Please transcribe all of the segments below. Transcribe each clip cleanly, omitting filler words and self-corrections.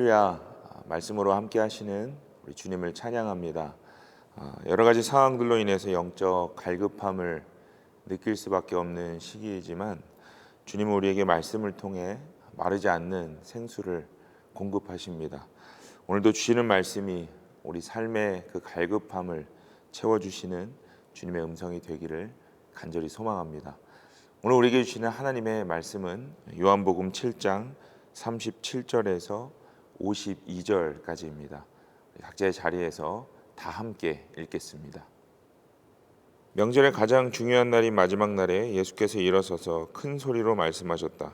할렐루야. 말씀으로 함께 하시는 우리 주님을 찬양합니다. 여러 가지 상황들로 인해서 영적 갈급함을 느낄 수밖에 없는 시기이지만 주님은 우리에게 말씀을 통해 마르지 않는 생수를 공급하십니다. 오늘도 주시는 말씀이 우리 삶의 그 갈급함을 채워주시는 주님의 음성이 되기를 간절히 소망합니다. 오늘 우리에게 주시는 하나님의 말씀은 요한복음 7장 37절에서 52절까지입니다. 각자의 자리에서 다 함께 읽겠습니다. 명절의 가장 중요한 날인 마지막 날에 예수께서 일어서서 큰 소리로 말씀하셨다.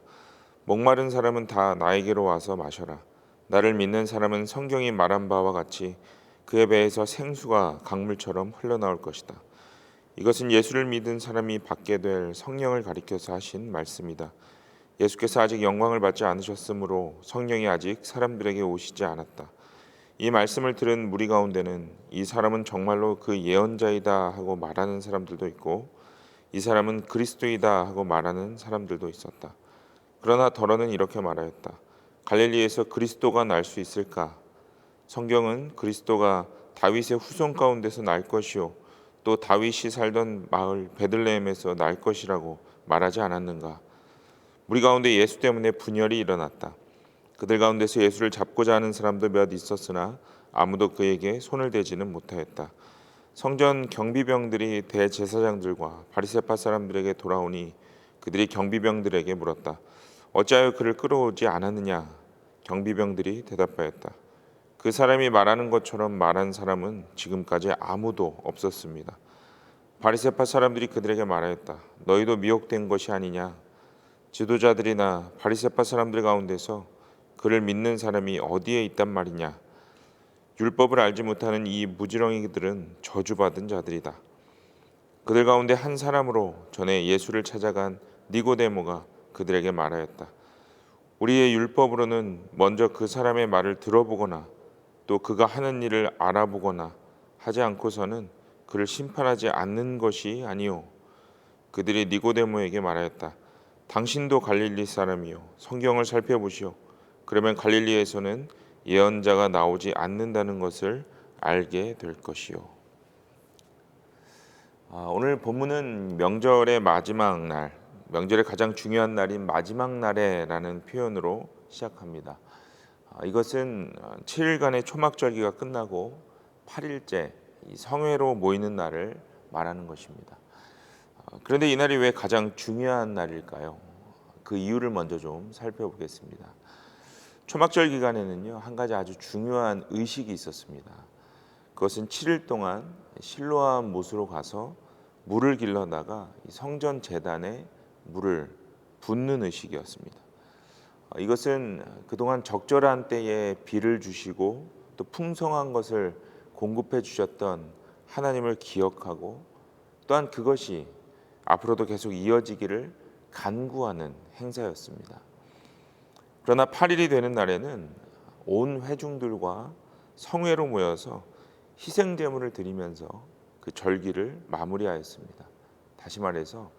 목마른 사람은 다 나에게로 와서 마셔라. 나를 믿는 사람은 성경이 말한 바와 같이 그의 배에서 생수가 강물처럼 흘러나올 것이다. 이것은 예수를 믿은 사람이 받게 될 성령을 가리켜서 하신 말씀이다. 예수께서 아직 영광을 받지 않으셨으므로 성령이 아직 사람들에게 오시지 않았다. 이 말씀을 들은 무리 가운데는 이 사람은 정말로 그 예언자이다 하고 말하는 사람들도 있고 이 사람은 그리스도이다 하고 말하는 사람들도 있었다. 그러나 더러는 이렇게 말하였다. 갈릴리에서 그리스도가 날 수 있을까? 성경은 그리스도가 다윗의 후손 가운데서 날 것이요 또 다윗이 살던 마을 베들레헴에서 날 것이라고 말하지 않았는가? 무리 가운데 예수 때문에 분열이 일어났다. 그들 가운데서 예수를 잡고자 하는 사람도 몇 있었으나 아무도 그에게 손을 대지는 못하였다. 성전 경비병들이 대제사장들과 바리새파 사람들에게 돌아오니 그들이 경비병들에게 물었다. 어찌하여 그를 끌어오지 않았느냐? 경비병들이 대답하였다. 그 사람이 말하는 것처럼 말한 사람은 지금까지 아무도 없었습니다. 바리새파 사람들이 그들에게 말하였다. 너희도 미혹된 것이 아니냐? 지도자들이나 바리새파 사람들 가운데서 그를 믿는 사람이 어디에 있단 말이냐? 율법을 알지 못하는 이 무지렁이들은 저주받은 자들이다. 그들 가운데 한 사람으로 전에 예수를 찾아간 니고데모가 그들에게 말하였다. 우리의 율법으로는 먼저 그 사람의 말을 들어보거나 또 그가 하는 일을 알아보거나 하지 않고서는 그를 심판하지 않는 것이 아니오. 그들이 니고데모에게 말하였다. 당신도 갈릴리 사람이요 성경을 살펴보시오. 그러면 갈릴리에서는 예언자가 나오지 않는다는 것을 알게 될 것이요. 오늘 본문은 명절의 마지막 날, 명절의 가장 중요한 날인 마지막 날에라는 표현으로 시작합니다. 이것은 7일간의 초막절기가 끝나고 8일째 성회로 모이는 날을 말하는 것입니다. 그런데 이 날이 왜 가장 중요한 날일까요? 그 이유를 먼저 좀 살펴보겠습니다. 초막절 기간에는요, 한 가지 아주 중요한 의식이 있었습니다. 그것은 7일 동안 실로암 못으로 가서 물을 길러다가 성전 제단에 물을 붓는 의식이었습니다. 이것은 그동안 적절한 때에 비를 주시고 또 풍성한 것을 공급해 주셨던 하나님을 기억하고 또한 그것이 앞으로도 계속 이어지기를 간구하는 행사였습니다. 그러나 8일이 되는 날에는 온 회중들과 성회로 모여서 희생 제물을 드리면서 그 절기를 마무리하였습니다. 다시 말해서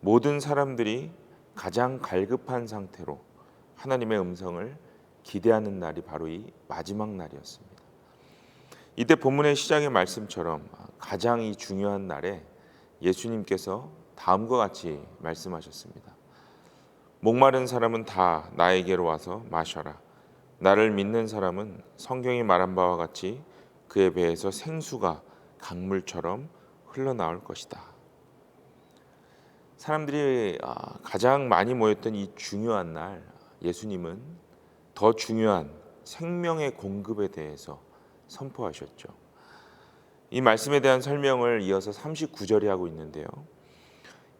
모든 사람들이 가장 갈급한 상태로 하나님의 음성을 기대하는 날이 바로 이 마지막 날이었습니다. 이때 본문의 시작의 말씀처럼 가장 이 중요한 날에 예수님께서 다음과 같이 말씀하셨습니다. 목마른 사람은 다 나에게로 와서 마셔라. 나를 믿는 사람은 성경이 말한 바와 같이 그의 배에서 생수가 강물처럼 흘러나올 것이다. 사람들이 가장 많이 모였던 이 중요한 날, 예수님은 더 중요한 생명의 공급에 대해서 선포하셨죠. 이 말씀에 대한 설명을 이어서 39절이 하고 있는데요.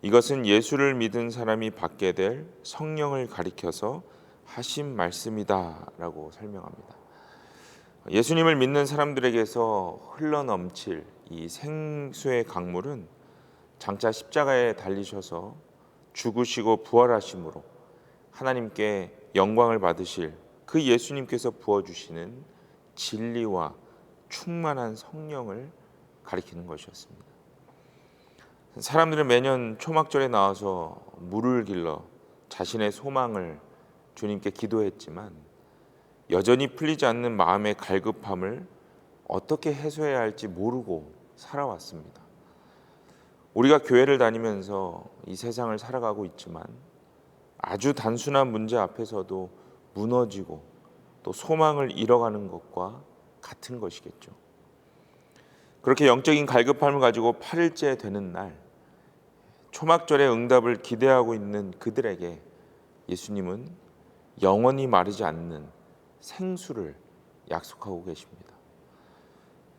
이것은 예수를 믿은 사람이 받게 될 성령을 가리켜서 하신 말씀이다 라고 설명합니다. 예수님을 믿는 사람들에게서 흘러넘칠 이 생수의 강물은 장차 십자가에 달리셔서 죽으시고 부활하심으로 하나님께 영광을 받으실 그 예수님께서 부어주시는 진리와 충만한 성령을 가리키는 것이었습니다. 사람들은 매년 초막절에 나와서 물을 길러 자신의 소망을 주님께 기도했지만 여전히 풀리지 않는 마음의 갈급함을 어떻게 해소해야 할지 모르고 살아왔습니다. 우리가 교회를 다니면서 이 세상을 살아가고 있지만 아주 단순한 문제 앞에서도 무너지고 또 소망을 잃어가는 것과 같은 것이겠죠. 그렇게 영적인 갈급함을 가지고 8일째 되는 날, 초막절의 응답을 기대하고 있는 그들에게 예수님은 영원히 마르지 않는 생수를 약속하고 계십니다.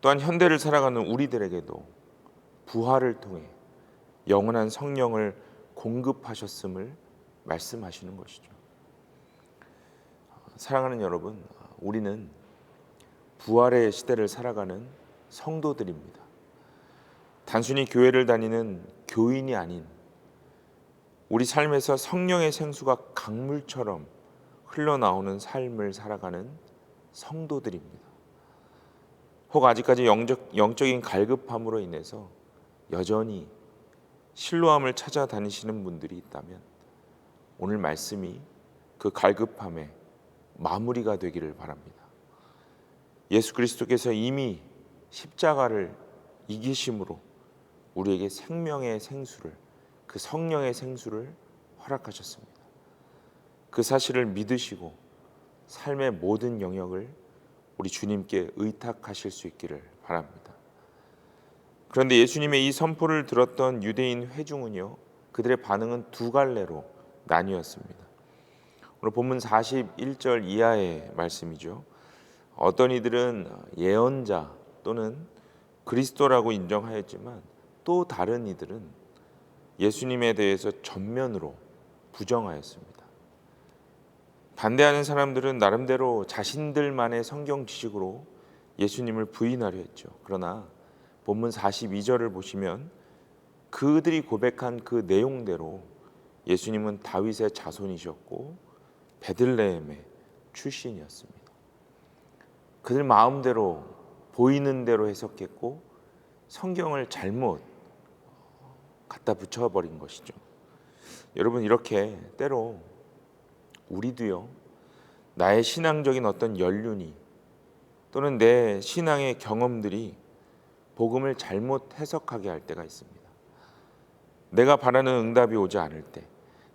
또한 현대를 살아가는 우리들에게도 부활을 통해 영원한 성령을 공급하셨음을 말씀하시는 것이죠. 사랑하는 여러분, 우리는 부활의 시대를 살아가는 성도들입니다. 단순히 교회를 다니는 교인이 아닌 우리 삶에서 성령의 생수가 강물처럼 흘러나오는 삶을 살아가는 성도들입니다. 혹 아직까지 영적인 갈급함으로 인해서 여전히 실로암을 찾아다니시는 분들이 있다면 오늘 말씀이 그 갈급함의 마무리가 되기를 바랍니다. 예수 그리스도께서 이미 십자가를 이기심으로 우리에게 생명의 생수를, 그 성령의 생수를 허락하셨습니다. 그 사실을 믿으시고 삶의 모든 영역을 우리 주님께 의탁하실 수 있기를 바랍니다. 그런데 예수님의 이 선포를 들었던 유대인 회중은요, 그들의 반응은 두 갈래로 나뉘었습니다. 오늘 본문 41절 이하의 말씀이죠. 어떤 이들은 예언자 또는 그리스도라고 인정하였지만 또 다른 이들은 예수님에 대해서 전면으로 부정하였습니다. 반대하는 사람들은 나름대로 자신들만의 성경 지식으로 예수님을 부인하려 했죠. 그러나 본문 42절을 보시면 그들이 고백한 그 내용대로 예수님은 다윗의 자손이셨고 베들레헴의 출신이었습니다. 그들 마음대로 보이는 대로 해석했고 성경을 잘못 갖다 붙여버린 것이죠. 여러분, 이렇게 때로 우리도요, 나의 신앙적인 어떤 연륜이 또는 내 신앙의 경험들이 복음을 잘못 해석하게 할 때가 있습니다. 내가 바라는 응답이 오지 않을 때,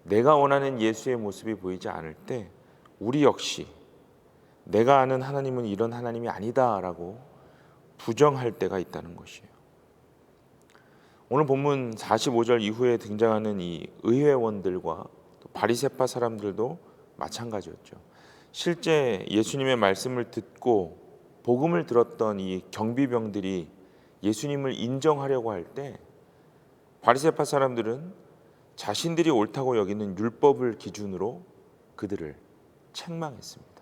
내가 원하는 예수의 모습이 보이지 않을 때 우리 역시 내가 아는 하나님은 이런 하나님이 아니다라고 부정할 때가 있다는 것이에요. 오늘 본문 45절 이후에 등장하는 이 의회원들과 바리새파 사람들도 마찬가지였죠. 실제 예수님의 말씀을 듣고 복음을 들었던 이 경비병들이 예수님을 인정하려고 할 때 바리새파 사람들은 자신들이 옳다고 여기는 율법을 기준으로 그들을 책망했습니다.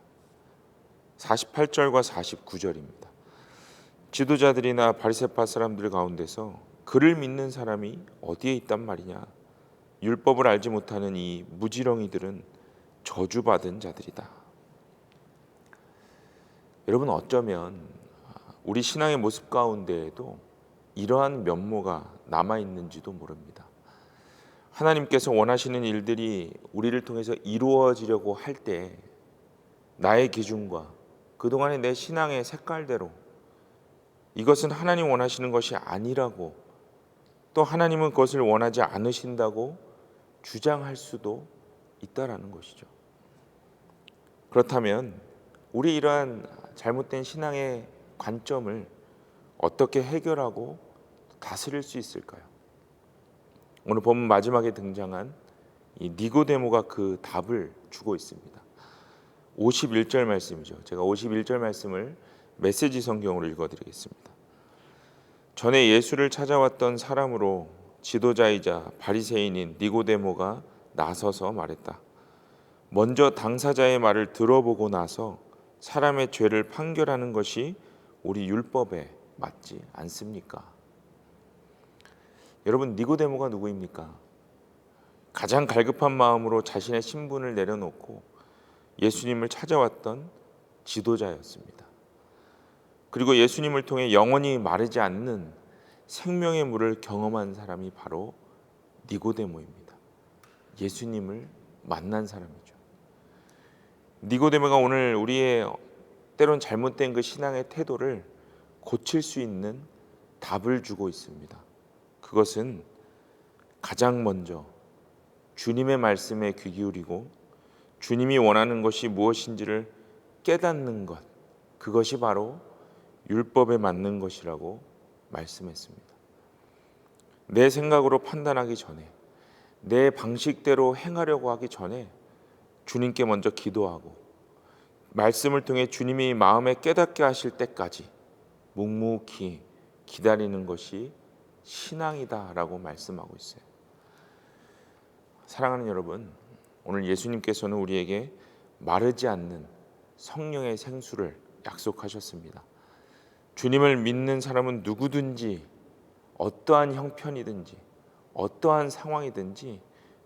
48절과 49절입니다. 지도자들이나 바리새파 사람들 가운데서 그를 믿는 사람이 어디에 있단 말이냐? 율법을 알지 못하는 이 무지렁이들은 저주받은 자들이다. 여러분, 어쩌면 우리 신앙의 모습 가운데에도 이러한 면모가 남아있는지도 모릅니다. 하나님께서 원하시는 일들이 우리를 통해서 이루어지려고 할 때 나의 기준과 그동안의 내 신앙의 색깔대로 이것은 하나님 원하시는 것이 아니라고, 또 하나님은 그것을 원하지 않으신다고 주장할 수도 있다라는 것이죠. 그렇다면 우리 이러한 잘못된 신앙의 관점을 어떻게 해결하고 다스릴 수 있을까요? 오늘 본문 마지막에 등장한 이 니고데모가 그 답을 주고 있습니다. 51절 말씀이죠. 제가 51절 말씀을 메시지 성경으로 읽어드리겠습니다. 전에 예수를 찾아왔던 사람으로 지도자이자 바리새인인 니고데모가 나서서 말했다. 먼저 당사자의 말을 들어보고 나서 사람의 죄를 판결하는 것이 우리 율법에 맞지 않습니까? 여러분, 니고데모가 누구입니까? 가장 갈급한 마음으로 자신의 신분을 내려놓고 예수님을 찾아왔던 지도자였습니다. 그리고 예수님을 통해 영원히 마르지 않는 생명의 물을 경험한 사람이 바로 니고데모입니다. 예수님을 만난 사람이죠. 니고데모가 오늘 우리의 때론 잘못된 그 신앙의 태도를 고칠 수 있는 답을 주고 있습니다. 그것은 가장 먼저 주님의 말씀에 귀 기울이고 주님이 원하는 것이 무엇인지를 깨닫는 것, 그것이 바로 율법에 맞는 것이라고 말씀했습니다. 내 생각으로 판단하기 전에, 내 방식대로 행하려고 하기 전에 주님께 먼저 기도하고 말씀을 통해 주님이 마음에 깨닫게 하실 때까지 묵묵히 기다리는 것이 신앙이다라고 말씀하고 있어요. 사랑하는 여러분, 오늘 예수님께서는 우리에게 마르지 않는 성령의 생수를 약속하셨습니다. 주님을 믿는 사람은 누구든지 어떠한 형편이든지 어떠한 상황이든지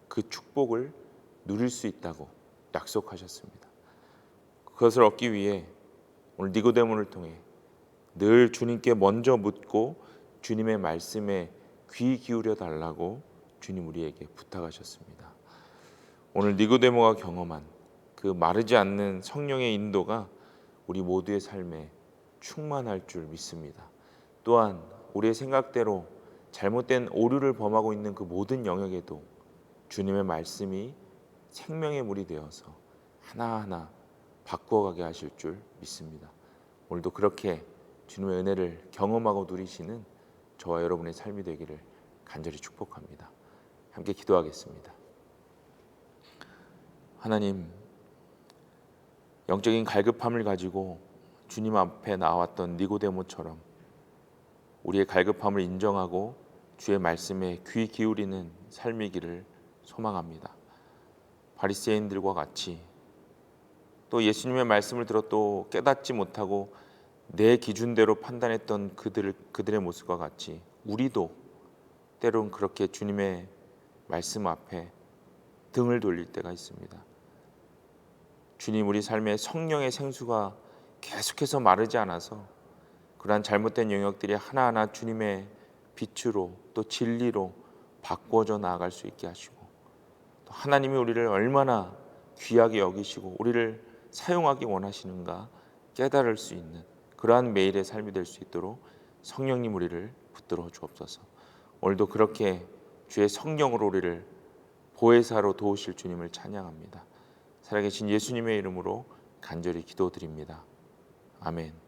그 축복을 누릴 수 있다고 약속하셨습니다. 그것을 얻기 위해 오늘 니고데모를 통해 늘 주님께 먼저 묻고 주님의 말씀에 귀 기울여 달라고 주님 우리에게 부탁하셨습니다. 오늘 니고데모가 경험한 그 마르지 않는 성령의 인도가 우리 모두의 삶에 충만할 줄 믿습니다. 또한 우리의 생각대로 잘못된 오류를 범하고 있는 그 모든 영역에도 주님의 말씀이 생명의 물이 되어서 하나하나 바꾸어가게 하실 줄 믿습니다. 오늘도 그렇게 주님의 은혜를 경험하고 누리시는 저와 여러분의 삶이 되기를 간절히 축복합니다. 함께 기도하겠습니다. 하나님, 영적인 갈급함을 가지고 주님 앞에 나왔던 니고데모처럼 우리의 갈급함을 인정하고 주의 말씀에 귀 기울이는 삶이기를 소망합니다. 바리새인들과 같이 또 예수님의 말씀을 들어도 깨닫지 못하고 내 기준대로 판단했던 그들의 모습과 같이 우리도 때론 그렇게 주님의 말씀 앞에 등을 돌릴 때가 있습니다. 주님, 우리 삶에 성령의 생수가 계속해서 마르지 않아서 그러한 잘못된 영역들이 하나하나 주님의 빛으로 또 진리로 바꿔져 나아갈 수 있게 하시고 또 하나님이 우리를 얼마나 귀하게 여기시고 우리를 사용하기 원하시는가 깨달을 수 있는 그러한 매일의 삶이 될 수 있도록 성령님 우리를 붙들어 주옵소서. 오늘도 그렇게 주의 성령으로 우리를 보혜사로 도우실 주님을 찬양합니다. 살아계신 예수님의 이름으로 간절히 기도드립니다. 아멘.